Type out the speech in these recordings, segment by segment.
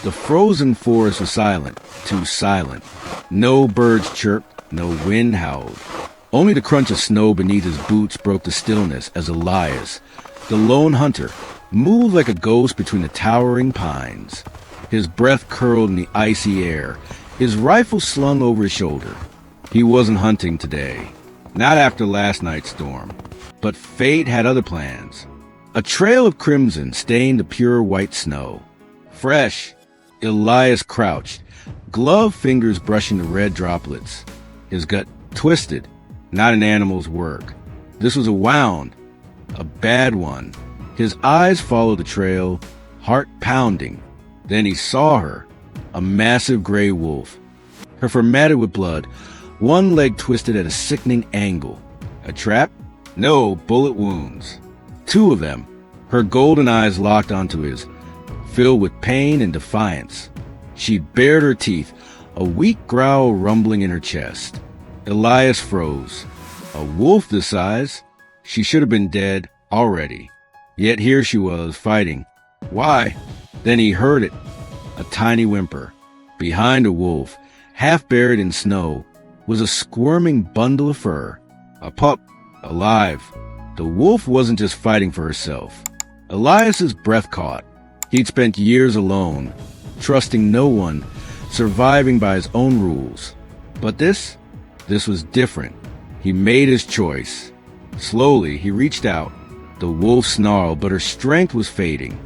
The frozen forest was silent, too silent. No birds chirped, no wind howled. Only the crunch of snow beneath his boots broke the stillness as Elias, the lone hunter, moved like a ghost between the towering pines. His breath curled in the icy air, his rifle slung over his shoulder. He wasn't hunting today, not after last night's storm. But fate had other plans. A trail of crimson stained the pure white snow. Fresh, Elias crouched, gloved fingers brushing the red droplets. His gut twisted, not an animal's work. This was a wound, a bad one. His eyes followed the trail, heart pounding. Then he saw her, a massive gray wolf. Her fur matted with blood, one leg twisted at a sickening angle. A trap? No, bullet wounds. Two of them, her golden eyes locked onto his, filled with pain and defiance. She bared her teeth, a weak growl rumbling in her chest. Elias froze. A wolf this size? She should have been dead already. Yet here she was, fighting. Why? Then he heard it, a tiny whimper. Behind a wolf, half buried in snow, was a squirming bundle of fur. A pup, alive. The wolf wasn't just fighting for herself. Elias's breath caught. He'd spent years alone, trusting no one, surviving by his own rules. But this was different. He made his choice. Slowly, he reached out. The wolf snarled, but her strength was fading.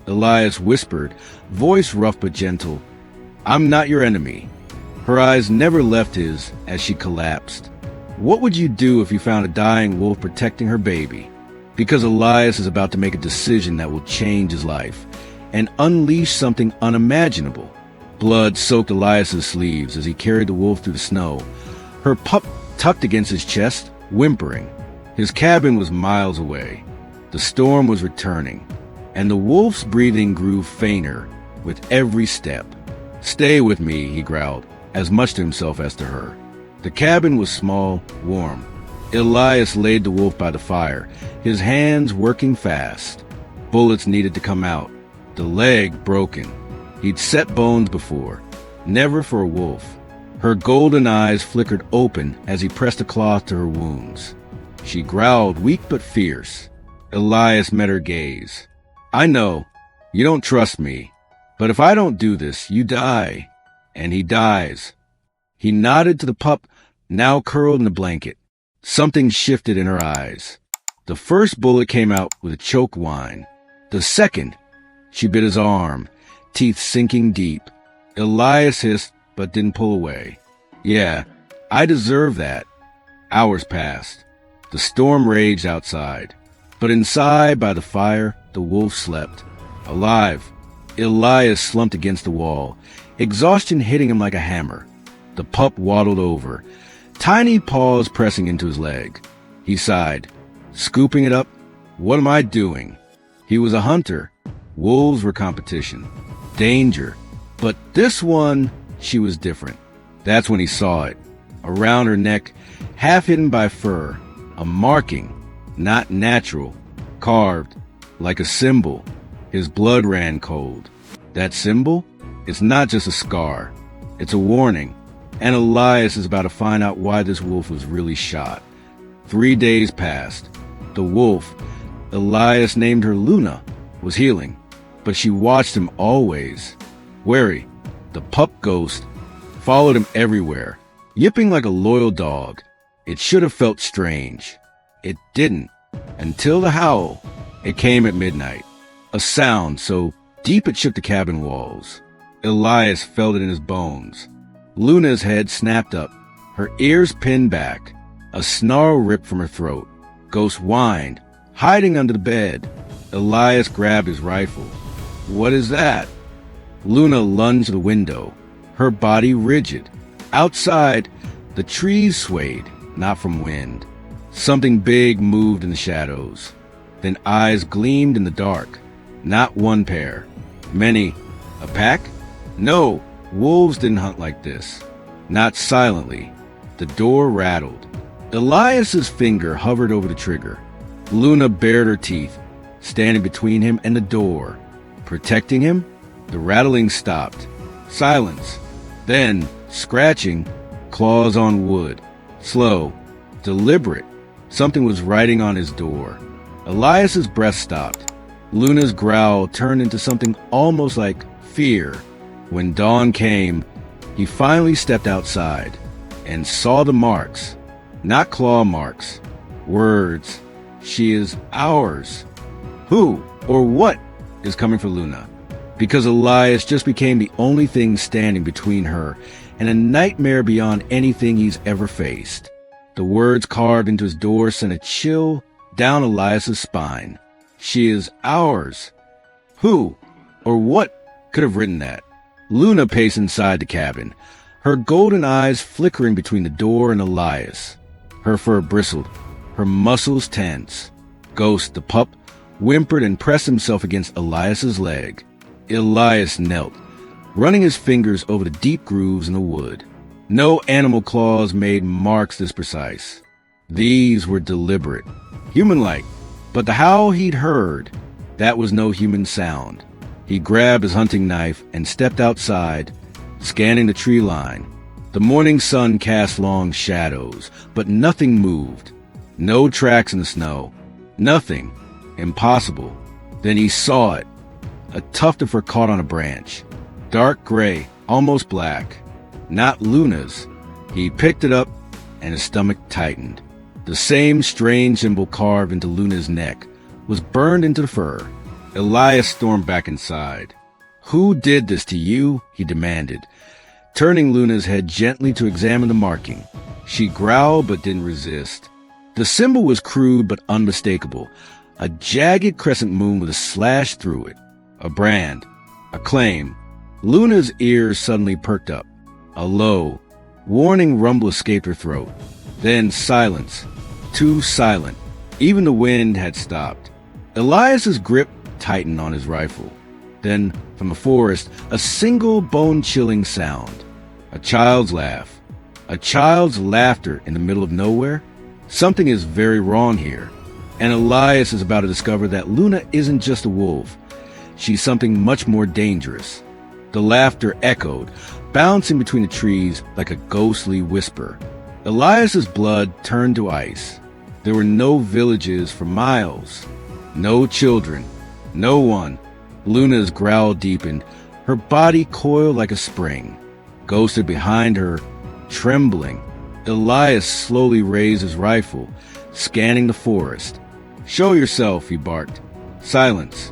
Elias whispered, voice rough but gentle, "I'm not your enemy." Her eyes never left his as she collapsed. What would you do if you found a dying wolf protecting her baby? Because Elias is about to make a decision that will change his life and unleash something unimaginable. Blood soaked Elias's sleeves as he carried the wolf through the snow, her pup tucked against his chest, whimpering. His cabin was miles away. The storm was returning, and the wolf's breathing grew fainter with every step. "Stay with me," he growled, as much to himself as to her. The cabin was small, warm. Elias laid the wolf by the fire, his hands working fast. Bullets needed to come out, the leg broken. He'd set bones before, never for a wolf. Her golden eyes flickered open as he pressed a cloth to her wounds. She growled, weak but fierce. Elias met her gaze. "I know, you don't trust me, but if I don't do this, you die." And he dies. He nodded to the pup, now curled in a blanket. Something shifted in her eyes. The first bullet came out with a choke whine. The second, she bit his arm, teeth sinking deep. Elias hissed, but didn't pull away. "Yeah, I deserve that." Hours passed. The storm raged outside. But inside, by the fire, the wolf slept. Alive. Elias slumped against the wall, exhaustion hitting him like a hammer. The pup waddled over, tiny paws pressing into his leg. He sighed, scooping it up. What am I doing? He was a hunter. Wolves were competition. Danger. But this one, she was different. That's when he saw it. Around her neck, half hidden by fur, a marking, not natural, carved, like a symbol. His blood ran cold. That symbol? It's not just a scar. It's a warning. And Elias is about to find out why this wolf was really shot. 3 days passed. The wolf, Elias named her Luna, was healing. But she watched him always. Wary, the pup ghost, followed him everywhere, yipping like a loyal dog. It should have felt strange. It didn't. Until the howl. It came at midnight. A sound so deep it shook the cabin walls. Elias felt it in his bones. Luna's head snapped up, her ears pinned back. A snarl ripped from her throat. Ghost whined, hiding under the bed. Elias grabbed his rifle. What is that? Luna lunged to the window, her body rigid. Outside, the trees swayed, not from wind. Something big moved in the shadows. Then eyes gleamed in the dark. Not one pair. Many. A pack? No, wolves didn't hunt like this. Not silently. The door rattled. Elias's finger hovered over the trigger. Luna bared her teeth, standing between him and the door. Protecting him? The rattling stopped. Silence. Then, scratching, claws on wood. Slow, deliberate. Something was writing on his door. Elias's breath stopped. Luna's growl turned into something almost like fear. When dawn came, he finally stepped outside and saw the marks. Not claw marks. Words. She is ours. Who or what is coming for Luna? Because Elias just became the only thing standing between her and a nightmare beyond anything he's ever faced. The words carved into his door sent a chill down Elias's spine. She is ours. Who or what could have written that? Luna paced inside the cabin, her golden eyes flickering between the door and Elias. Her fur bristled, her muscles tense. Ghost, the pup, whimpered and pressed himself against Elias's leg. Elias knelt, running his fingers over the deep grooves in the wood. No animal claws made marks this precise. These were deliberate, human-like, but the howl he'd heard, that was no human sound. He grabbed his hunting knife and stepped outside, scanning the tree line. The morning sun cast long shadows, but nothing moved. No tracks in the snow. Nothing. Impossible. Then he saw it. A tuft of fur caught on a branch. Dark gray, almost black. Not Luna's. He picked it up, and his stomach tightened. The same strange symbol carved into Luna's neck was burned into the fur. Elias stormed back inside. "Who did this to you?" he demanded, turning Luna's head gently to examine the marking. She growled but didn't resist. The symbol was crude but unmistakable. A jagged crescent moon with a slash through it. A brand. A claim. Luna's ears suddenly perked up. A low, warning rumble escaped her throat. Then silence. Too silent. Even the wind had stopped. Elias's grip tightened on his rifle. Then, from the forest, a single bone-chilling sound. A child's laugh. A child's laughter in the middle of nowhere? Something is very wrong here. And Elias is about to discover that Luna isn't just a wolf. She's something much more dangerous. The laughter echoed, bouncing between the trees like a ghostly whisper. Elias's blood turned to ice. There were no villages for miles. No children. No one. Luna's growl deepened. Her body coiled like a spring. Ghosted behind her, trembling. Elias slowly raised his rifle, scanning the forest. "Show yourself," he barked. Silence.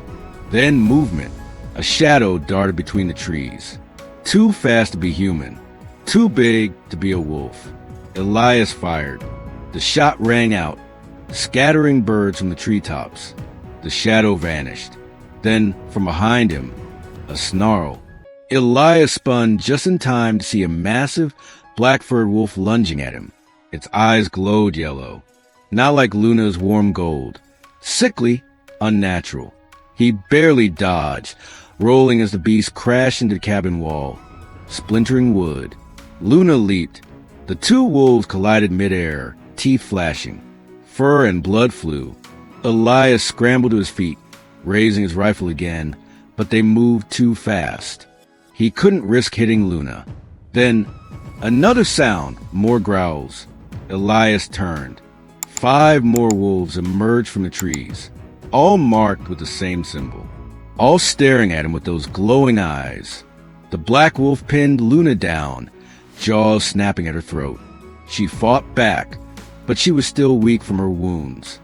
Then movement. A shadow darted between the trees. Too fast to be human. Too big to be a wolf. Elias fired. The shot rang out, scattering birds from the treetops. The shadow vanished. Then, from behind him, a snarl. Elias spun just in time to see a massive, black-furred wolf lunging at him. Its eyes glowed yellow, not like Luna's warm gold. Sickly, unnatural. He barely dodged, rolling as the beast crashed into the cabin wall, splintering wood. Luna leaped. The two wolves collided midair, teeth flashing. Fur and blood flew. Elias scrambled to his feet, raising his rifle again, but they moved too fast. He couldn't risk hitting Luna. Then, another sound, more growls. Elias turned. 5 more wolves emerged from the trees, all marked with the same symbol, all staring at him with those glowing eyes. The black wolf pinned Luna down, jaws snapping at her throat. She fought back, but she was still weak from her wounds.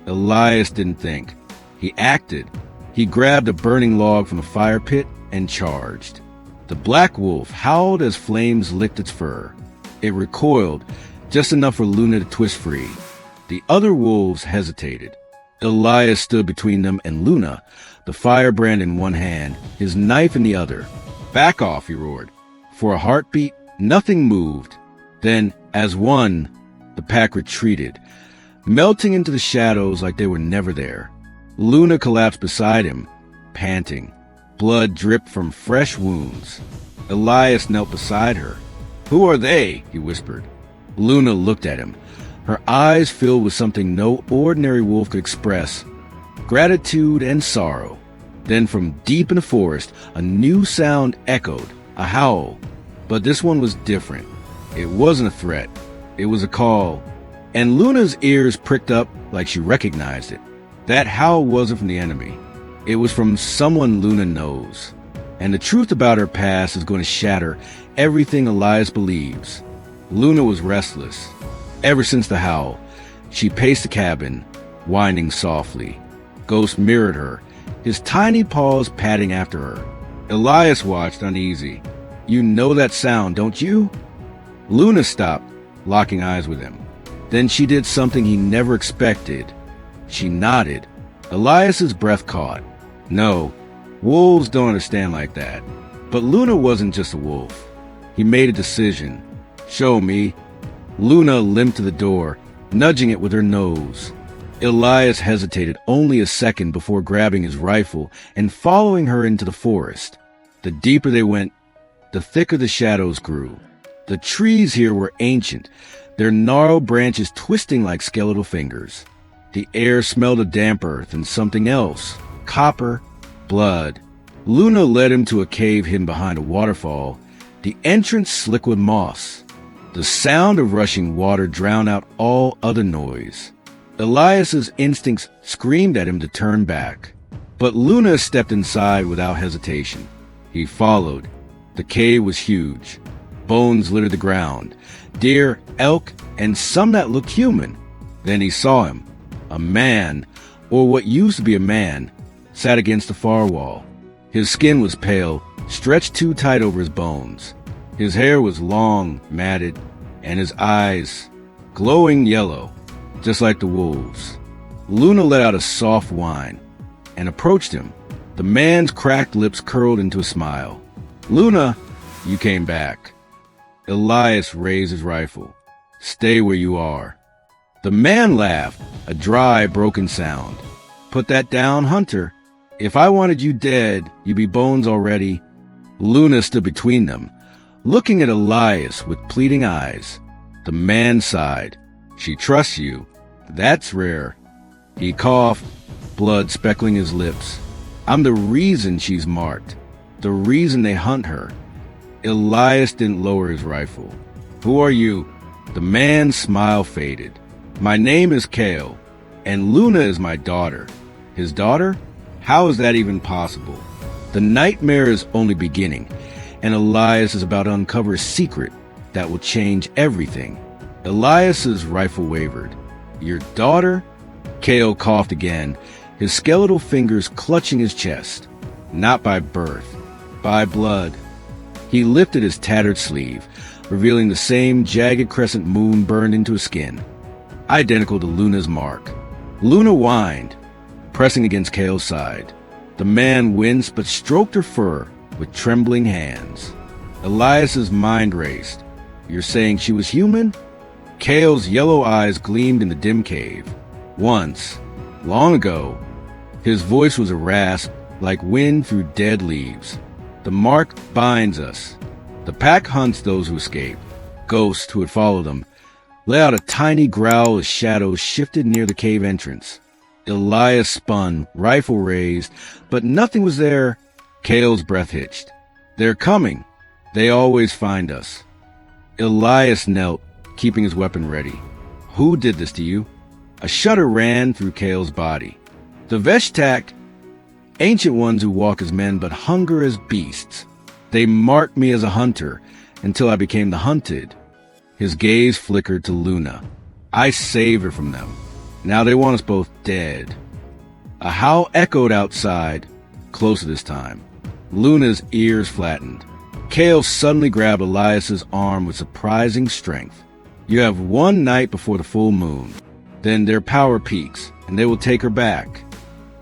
Elias didn't think. He acted. He grabbed a burning log from the fire pit and charged. The black wolf howled as flames licked its fur. It recoiled, just enough for Luna to twist free. The other wolves hesitated. Elias stood between them and Luna, the firebrand in one hand, his knife in the other. "Back off," he roared. For a heartbeat, nothing moved. Then, as one, the pack retreated, melting into the shadows like they were never there. Luna collapsed beside him, panting. Blood dripped from fresh wounds. Elias knelt beside her. "Who are they?" he whispered. Luna looked at him, her eyes filled with something no ordinary wolf could express: gratitude and sorrow. Then from deep in the forest, a new sound echoed, a howl. But this one was different. It wasn't a threat. It was a call. And Luna's ears pricked up like she recognized it. That howl wasn't from the enemy. It was from someone Luna knows. And the truth about her past is going to shatter everything Elias believes. Luna was restless. Ever since the howl, she paced the cabin, whining softly. Ghost mirrored her, his tiny paws patting after her. Elias watched uneasy. You know that sound, don't you? Luna stopped, locking eyes with him. Then she did something he never expected. She nodded. Elias's breath caught. No, wolves don't understand like that. But Luna wasn't just a wolf. He made a decision. Show me. Luna limped to the door, nudging it with her nose. Elias hesitated only a second before grabbing his rifle and following her into the forest. The deeper they went, the thicker the shadows grew. The trees here were ancient, their gnarled branches twisting like skeletal fingers. The air smelled of damp earth and something else, copper, blood. Luna led him to a cave hidden behind a waterfall, the entrance slick with moss. The sound of rushing water drowned out all other noise. Elias's instincts screamed at him to turn back. But Luna stepped inside without hesitation. He followed. The cave was huge. Bones littered the ground. Deer, elk, and some that looked human. Then he saw him. A man, or what used to be a man, sat against the far wall. His skin was pale, stretched too tight over his bones. His hair was long, matted, and his eyes glowing yellow, just like the wolves. Luna let out a soft whine and approached him. The man's cracked lips curled into a smile. Luna, you came back. Elias raised his rifle. Stay where you are. The man laughed, a dry, broken sound. Put that down, Hunter. If I wanted you dead, you'd be bones already. Luna stood between them, looking at Elias with pleading eyes. The man sighed. She trusts you. That's rare. He coughed, blood speckling his lips. I'm the reason she's marked. The reason they hunt her. Elias didn't lower his rifle. Who are you? The man's smile faded. My name is Kale, and Luna is my daughter. His daughter? How is that even possible? The nightmare is only beginning, and Elias is about to uncover a secret that will change everything. Elias's rifle wavered. Your daughter? Kale coughed again, his skeletal fingers clutching his chest. Not by birth, by blood. He lifted his tattered sleeve, revealing the same jagged crescent moon burned into his skin, identical to Luna's mark. Luna whined, pressing against Kale's side. The man winced but stroked her fur with trembling hands. Elias's mind raced. You're saying she was human? Kale's yellow eyes gleamed in the dim cave. Once, long ago, his voice was a rasp like wind through dead leaves. The mark binds us. The pack hunts those who escape. Ghosts who had followed them let out a tiny growl as shadows shifted near the cave entrance. Elias spun, rifle raised, but nothing was there. Kale's breath hitched. They're coming. They always find us. Elias knelt, keeping his weapon ready. Who did this to you? A shudder ran through Kale's body. The Veshtak, ancient ones who walk as men but hunger as beasts. They marked me as a hunter until I became the hunted. His gaze flickered to Luna. I saved her from them. Now they want us both dead. A howl echoed outside, closer this time. Luna's ears flattened. Kale suddenly grabbed Elias's arm with surprising strength. You have one night before the full moon. Then their power peaks, and they will take her back.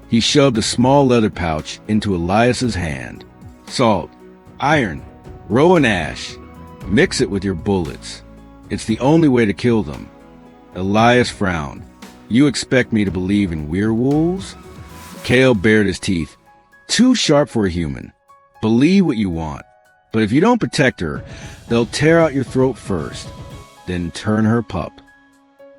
He shoved a small leather pouch into Elias's hand. Salt, iron, rowan ash. Mix it with your bullets. It's the only way to kill them. Elias frowned. You expect me to believe in werewolves? Kale bared his teeth. Too sharp for a human. Believe what you want. But if you don't protect her, they'll tear out your throat first, then turn her pup.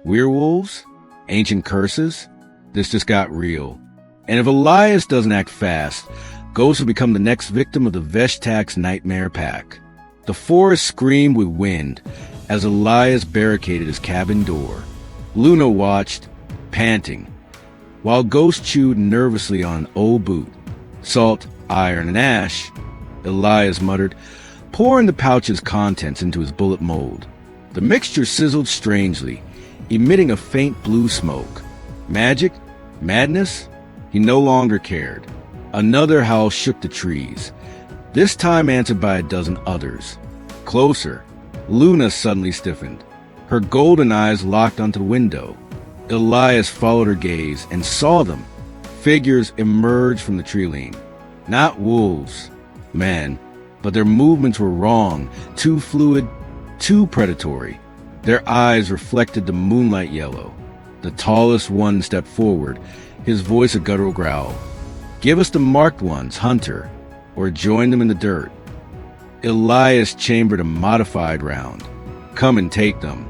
Werewolves? Ancient curses? This just got real. And if Elias doesn't act fast, Ghost will become the next victim of the Veshtak's nightmare pack. The forest screamed with wind as Elias barricaded his cabin door. Luna watched, panting, while Ghost chewed nervously on an old boot. Salt, iron, and ash, Elias muttered, pouring the pouch's contents into his bullet mold. The mixture sizzled strangely, emitting a faint blue smoke. Magic? Madness? He no longer cared. Another howl shook the trees, this time answered by a dozen others. Closer. Luna suddenly stiffened. Her golden eyes locked onto the window. Elias followed her gaze and saw them. Figures emerged from the tree line. Not wolves, men, but their movements were wrong, too fluid, too predatory. Their eyes reflected the moonlight yellow. The tallest one stepped forward, his voice a guttural growl. Give us the marked ones, Hunter, or join them in the dirt. Elias chambered a modified round. Come and take them.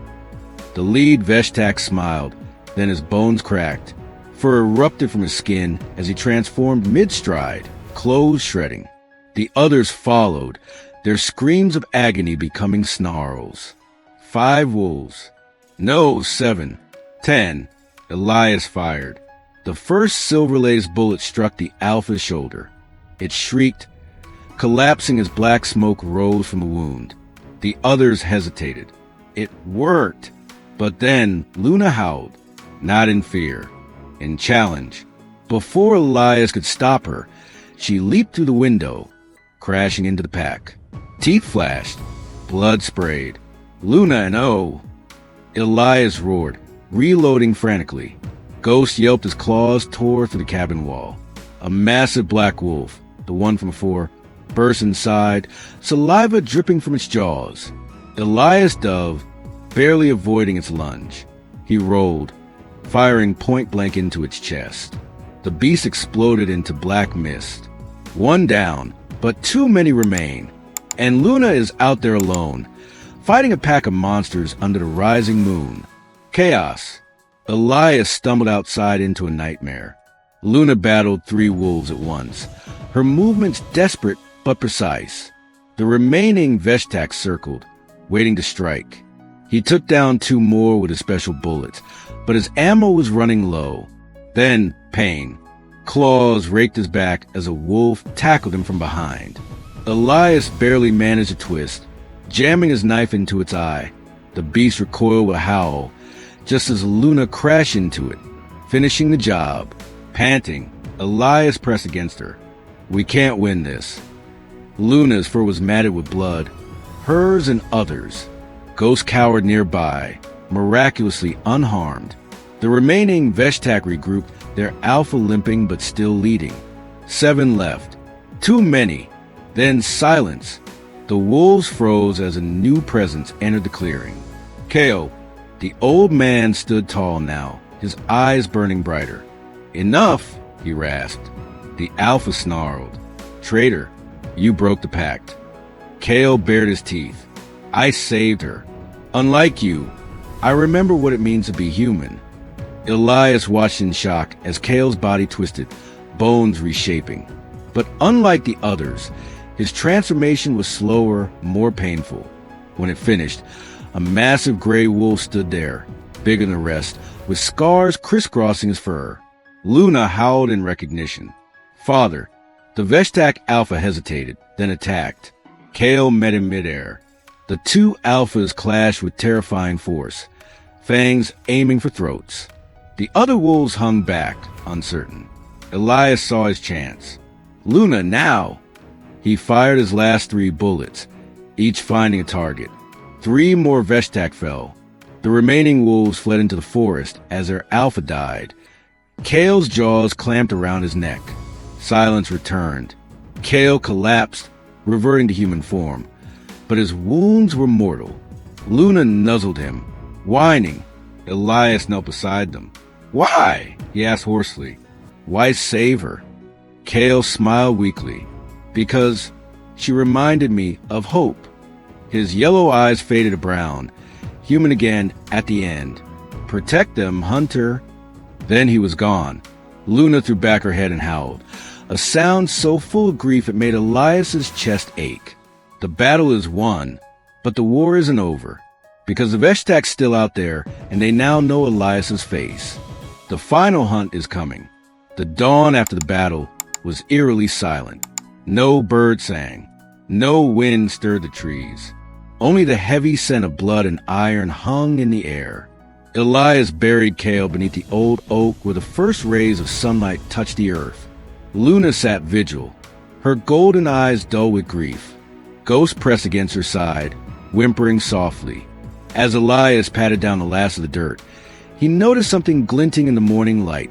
The lead Veshtak smiled, then his bones cracked. Fur erupted from his skin as he transformed mid-stride, clothes shredding. The others followed, their screams of agony becoming snarls. 5 wolves. No, 7. 10. Elias fired. The first silver-laced bullet struck the alpha's shoulder. It shrieked, collapsing as black smoke rose from the wound. The others hesitated. It worked. But then Luna howled, not in fear, in challenge. Before Elias could stop her, she leaped through the window, crashing into the pack. Teeth flashed, blood sprayed. Luna and oh! Elias roared, reloading frantically. Ghost yelped as claws tore through the cabin wall. A massive black wolf, the one from before, burst inside, saliva dripping from its jaws. Elias dove, barely avoiding its lunge. He rolled, firing point-blank into its chest. The beast exploded into black mist. One down, but too many remain. And Luna is out there alone, fighting a pack of monsters under the rising moon. Chaos. Elias stumbled outside into a nightmare. Luna battled 3 wolves at once, her movements desperate but precise. The remaining Veshtak circled, waiting to strike. He took down 2 more with his special bullets, but his ammo was running low. Then, pain. Claws raked his back as a wolf tackled him from behind. Elias barely managed a twist, jamming his knife into its eye. The beast recoiled with a howl, just as Luna crashed into it, finishing the job. Panting, Elias pressed against her. We can't win this. Luna's fur was matted with blood, hers and others. Ghost cowered nearby, miraculously unharmed. The remaining Veshtak regrouped, their alpha limping but still leading. 7 left. Too many. Then silence. The wolves froze as a new presence entered the clearing. Ko, the old man, stood tall now, his eyes burning brighter. Enough, he rasped. The alpha snarled. Traitor, you broke the pact. Ko bared his teeth. I saved her. Unlike you, I remember what it means to be human. Elias watched in shock as Kale's body twisted, bones reshaping. But unlike the others, his transformation was slower, more painful. When it finished, a massive gray wolf stood there, bigger than the rest, with scars crisscrossing his fur. Luna howled in recognition. Father, the Veshtak Alpha hesitated, then attacked. Kale met in midair. The 2 alphas clashed with terrifying force, fangs aiming for throats. The other wolves hung back, uncertain. Elias saw his chance. Luna, now! He fired his last 3 bullets, each finding a target. 3 more Veshtak fell. The remaining wolves fled into the forest as their alpha died. Kale's jaws clamped around his neck. Silence returned. Kale collapsed, reverting to human form. But his wounds were mortal. Luna nuzzled him, whining. Elias knelt beside them. Why? He asked hoarsely. Why save her? Kale smiled weakly. Because she reminded me of hope. His yellow eyes faded to brown, human again at the end. Protect them, Hunter. Then he was gone, Luna threw back her head and howled, a sound so full of grief it made Elias's chest ache. The battle is won, but the war isn't over, because the Veshtak's still out there, and they now know Elias's face. The final hunt is coming. The dawn after the battle was eerily silent. No bird sang. No wind stirred the trees. Only the heavy scent of blood and iron hung in the air. Elias buried Cale beneath the old oak where the first rays of sunlight touched the earth. Luna sat vigil, her golden eyes dull with grief. Ghost pressed against her side, whimpering softly. As Elias patted down the last of the dirt, he noticed something glinting in the morning light,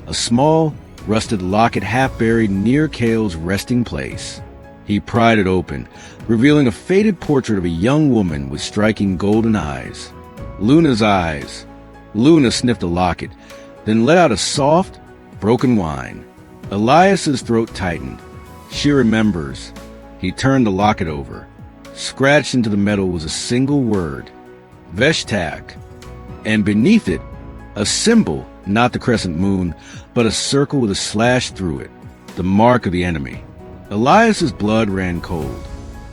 a small, rusted locket half buried near Cale's resting place. He pried it open, revealing a faded portrait of a young woman with striking golden eyes. Luna's eyes. Luna sniffed the locket, then let out a soft, broken whine. Elias's throat tightened. She remembers. He turned the locket over. Scratched into the metal was a single word, Veshtak, and beneath it, a symbol, not the crescent moon, but a circle with a slash through it, the mark of the enemy. Elias's blood ran cold.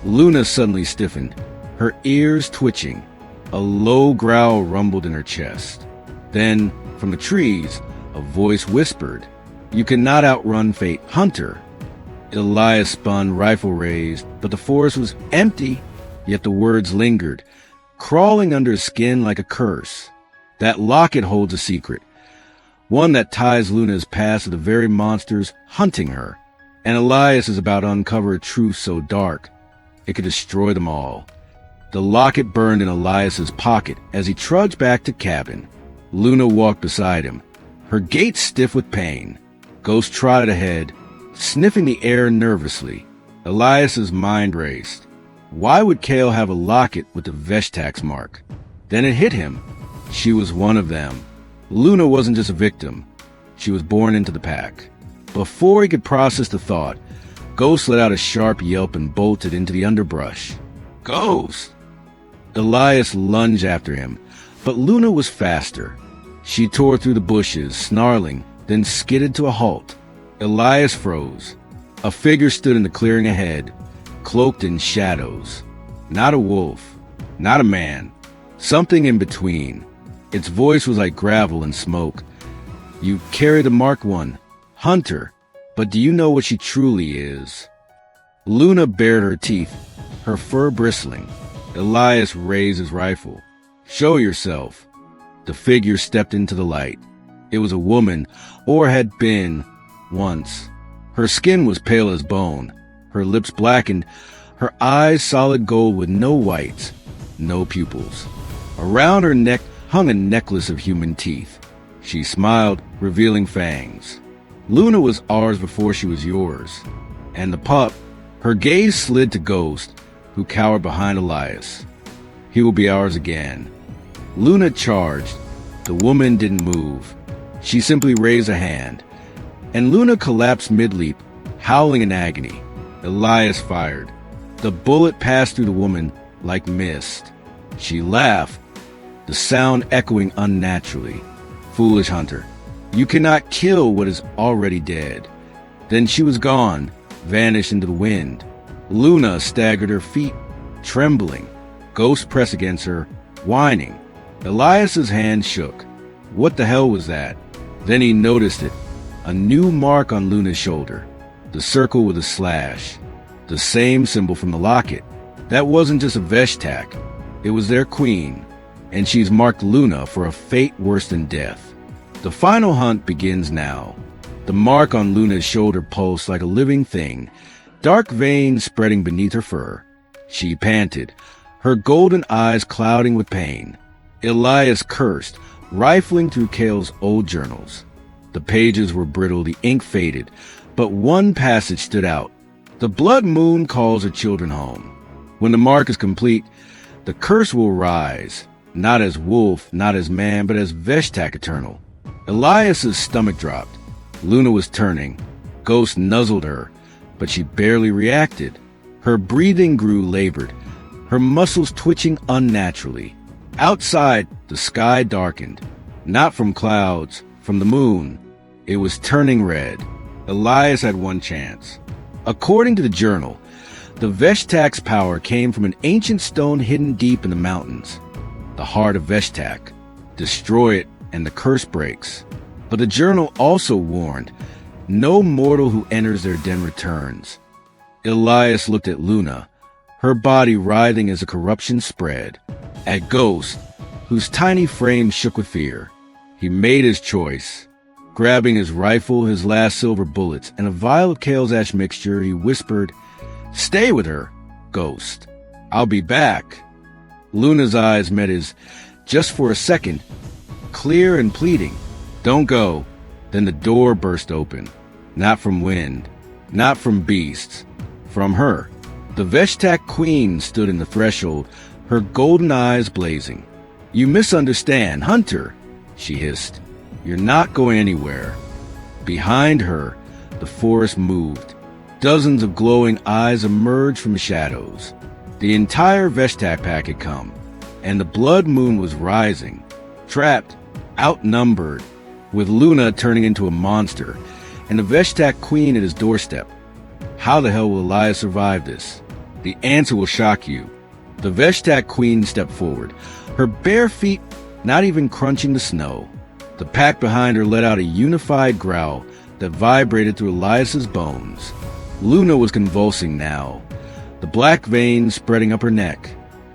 Luna suddenly stiffened, her ears twitching. A low growl rumbled in her chest. Then, from the trees, a voice whispered, "You cannot outrun fate, Hunter." Elias spun, rifle raised, but the forest was empty, yet the words lingered, crawling under his skin like a curse. That locket holds a secret, one that ties Luna's past to the very monsters hunting her. And Elias is about to uncover a truth so dark, it could destroy them all. The locket burned in Elias's pocket as he trudged back to cabin. Luna walked beside him, her gait stiff with pain. Ghost trotted ahead, sniffing the air nervously. Elias's mind raced. Why would Cale have a locket with the Veshtak's mark? Then it hit him. She was one of them. Luna wasn't just a victim. She was born into the pack. Before he could process the thought, Ghost let out a sharp yelp and bolted into the underbrush. Ghost! Elias lunged after him, but Luna was faster. She tore through the bushes, snarling, then skidded to a halt. Elias froze. A figure stood in the clearing ahead, cloaked in shadows. Not a wolf, not a man, something in between. Its voice was like gravel and smoke. You carry the Mark I, Hunter, but do you know what she truly is? Luna bared her teeth, her fur bristling. Elias raised his rifle. Show yourself. The figure stepped into the light. It was a woman, or had been, once. Her skin was pale as bone, her lips blackened, her eyes solid gold with no whites, no pupils. Around her neck hung a necklace of human teeth. She smiled, revealing fangs. Luna was ours before she was yours. And the pup, her gaze slid to Ghost, who cowered behind Elias. He will be ours again. Luna charged. The woman didn't move. She simply raised a hand. And Luna collapsed mid-leap, howling in agony. Elias fired. The bullet passed through the woman like mist. She laughed, the sound echoing unnaturally. Foolish Hunter, you cannot kill what is already dead. Then she was gone, vanished into the wind. Luna staggered her feet, trembling. Ghost pressed against her, whining. Elias's hand shook. What the hell was that? Then he noticed it. A new mark on Luna's shoulder. The circle with a slash. The same symbol from the locket. That wasn't just a Veshtak. It was their queen. And she's marked Luna for a fate worse than death. The final hunt begins now. The mark on Luna's shoulder pulsed like a living thing, dark veins spreading beneath her fur. She panted, her golden eyes clouding with pain. Elias cursed, rifling through Cale's old journals. The pages were brittle, the ink faded, but one passage stood out. The blood moon calls her children home. When the mark is complete, the curse will rise, not as wolf, not as man, but as Veshtak eternal. Elias's stomach dropped. Luna was turning. Ghost nuzzled her, but she barely reacted. Her breathing grew labored, her muscles twitching unnaturally. Outside, the sky darkened. Not from clouds, from the moon. It was turning red. Elias had one chance. According to the journal, the Veshtak's power came from an ancient stone hidden deep in the mountains. The heart of Veshtak. Destroy it and the curse breaks. But the journal also warned, no mortal who enters their den returns. Elias looked at Luna, her body writhing as the corruption spread, at Ghost, whose tiny frame shook with fear. He made his choice. Grabbing his rifle, his last silver bullets, and a vial of Kale's ash mixture, he whispered, "Stay with her, Ghost. I'll be back." Luna's eyes met his, just for a second, clear and pleading. "Don't go." Then the door burst open. Not from wind, not from beasts, from her. The Veshtak queen stood in the threshold, her golden eyes blazing. "You misunderstand, Hunter," she hissed. "You're not going anywhere." Behind her, the forest moved. Dozens of glowing eyes emerged from the shadows. The entire Veshtak pack had come, and the blood moon was rising, trapped, outnumbered, with Luna turning into a monster, and the Veshtak queen at his doorstep. How the hell will Elias survive this? The answer will shock you. The Veshtak queen stepped forward, her bare feet not even crunching the snow. The pack behind her let out a unified growl that vibrated through Elias's bones. Luna was convulsing now, the black veins spreading up her neck.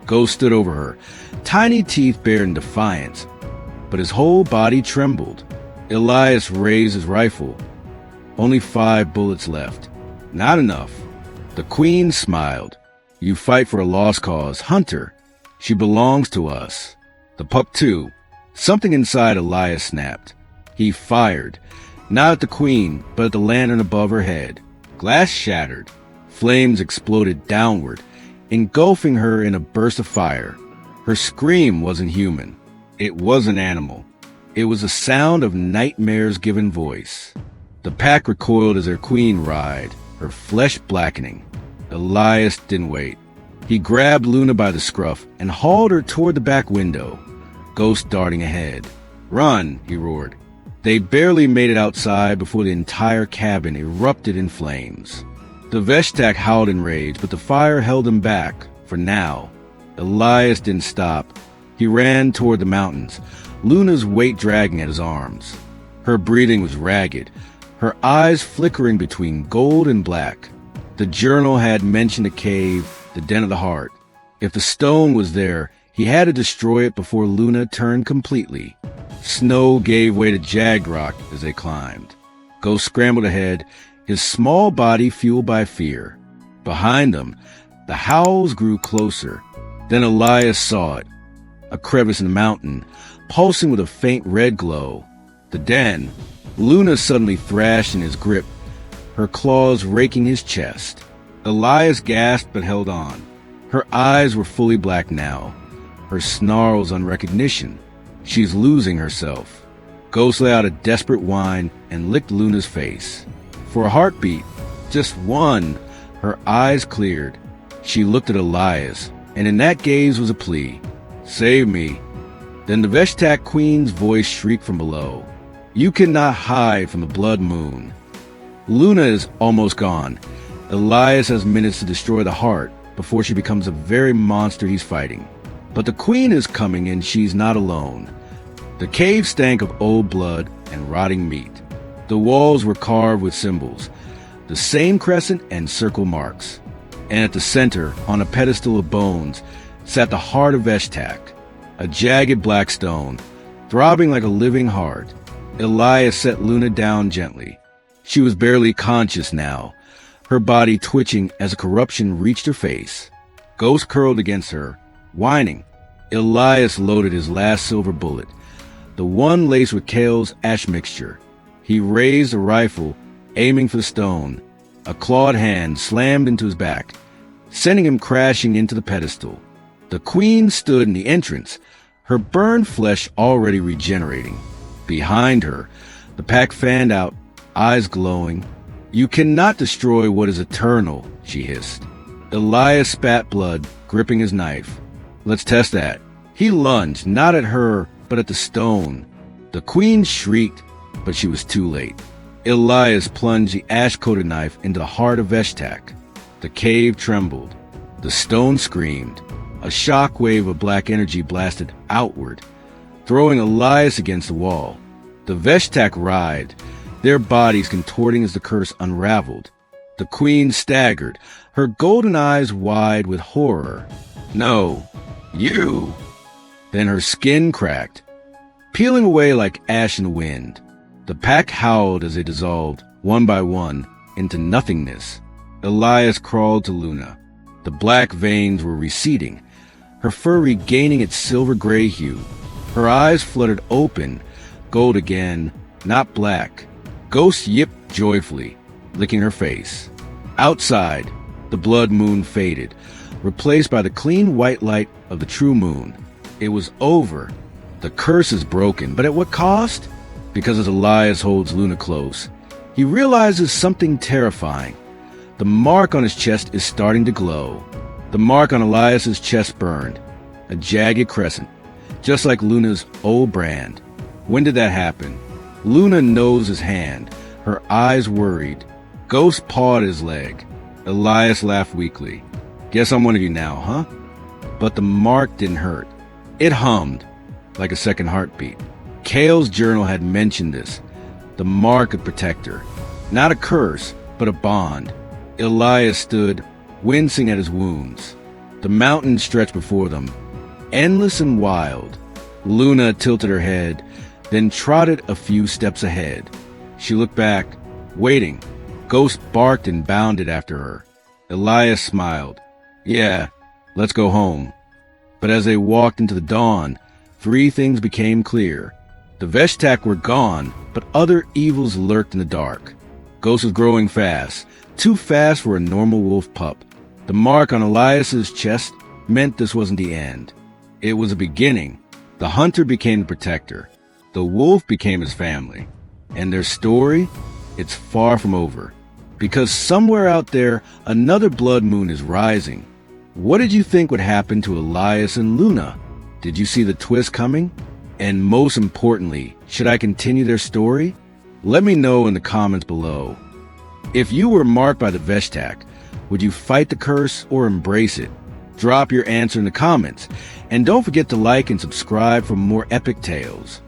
Ghost stood over her, tiny teeth bared in defiance, but his whole body trembled. Elias raised his rifle. Only 5 bullets left. Not enough. The queen smiled. "You fight for a lost cause, Hunter. She belongs to us." The pup too. Something inside Elias snapped. He fired, not at the queen, but at the lantern above her head. Glass shattered. Flames exploded downward, engulfing her in a burst of fire. Her scream wasn't human. It wasn't animal. It was the sound of nightmares given voice. The pack recoiled as their queen writhed, her flesh blackening. Elias didn't wait. He grabbed Luna by the scruff and hauled her toward the back window. Ghost darting ahead. "Run!" he roared. They barely made it outside before the entire cabin erupted in flames. The Veshtak howled in rage, but the fire held him back, for now. Elias didn't stop. He ran toward the mountains, Luna's weight dragging at his arms. Her breathing was ragged, her eyes flickering between gold and black. The journal had mentioned a cave, the den of the heart. If the stone was there, he had to destroy it before Luna turned completely. Snow gave way to jagged rock as they climbed. Ghost scrambled ahead, his small body fueled by fear. Behind them, the howls grew closer. Then Elias saw it. A crevice in the mountain, pulsing with a faint red glow. The den. Luna suddenly thrashed in his grip, her claws raking his chest. Elias gasped but held on. Her eyes were fully black now, her snarls on recognition. She's losing herself. Ghost let out a desperate whine and licked Luna's face. For a heartbeat, just one, her eyes cleared. She looked at Elias, and in that gaze was a plea. "Save me." Then the Veshtak queen's voice shrieked from below. "You cannot hide from the blood moon." Luna is almost gone. Elias has minutes to destroy the heart before she becomes the very monster he's fighting. But the queen is coming and she's not alone. The cave stank of old blood and rotting meat. The walls were carved with symbols, the same crescent and circle marks. And at the center, on a pedestal of bones, sat the heart of Veshtak, a jagged black stone, throbbing like a living heart. Elias set Luna down gently. She was barely conscious now, her body twitching as a corruption reached her face. Ghost curled against her, whining. Elias loaded his last silver bullet, the one laced with Kale's ash mixture. He raised the rifle, aiming for the stone. A clawed hand slammed into his back, sending him crashing into the pedestal. The queen stood in the entrance, her burned flesh already regenerating. Behind her, the pack fanned out, eyes glowing. "You cannot destroy what is eternal," she hissed. Elias spat blood, gripping his knife. "Let's test that." He lunged, not at her, but at the stone. The queen shrieked, but she was too late. Elias plunged the ash-coated knife into the heart of Veshtak. The cave trembled. The stone screamed. A shock wave of black energy blasted outward, throwing Elias against the wall. The Veshtak writhed, their bodies contorting as the curse unraveled. The queen staggered, her golden eyes wide with horror. "No, you!" Then her skin cracked, peeling away like ash in the wind. The pack howled as they dissolved, one by one, into nothingness. Elias crawled to Luna. The black veins were receding, her fur regaining its silver-gray hue. Her eyes fluttered open, gold again, not black. Ghost yipped joyfully, licking her face. Outside, the blood moon faded, replaced by the clean white light of the true moon. It was over. The curse is broken, but at what cost? Because as Elias holds Luna close, he realizes something terrifying. The mark on his chest is starting to glow. The mark on Elias's chest burned, a jagged crescent, just like Luna's old brand. When did that happen? Luna knows his hand, her eyes worried. Ghost pawed his leg. Elias laughed weakly. "Guess I'm one of you now, huh?" But the mark didn't hurt. It hummed, like a second heartbeat. Kale's journal had mentioned this. The mark of protector. Not a curse, but a bond. Elias stood, wincing at his wounds. The mountains stretched before them, endless and wild. Luna tilted her head, then trotted a few steps ahead. She looked back, waiting. Ghost barked and bounded after her. Elias smiled. "Yeah, let's go home." But as they walked into the dawn, three things became clear. The Veshtak were gone, but other evils lurked in the dark. Ghost was growing fast, too fast for a normal wolf pup. The mark on Elias's chest meant this wasn't the end. It was a beginning. The hunter became the protector. The wolf became his family. And their story? It's far from over. Because somewhere out there, another blood moon is rising. What did you think would happen to Elias and Luna? Did you see the twist coming? And most importantly, should I continue their story? Let me know in the comments below. If you were marked by the Veshtak, would you fight the curse or embrace it? Drop your answer in the comments. And don't forget to like and subscribe for more epic tales.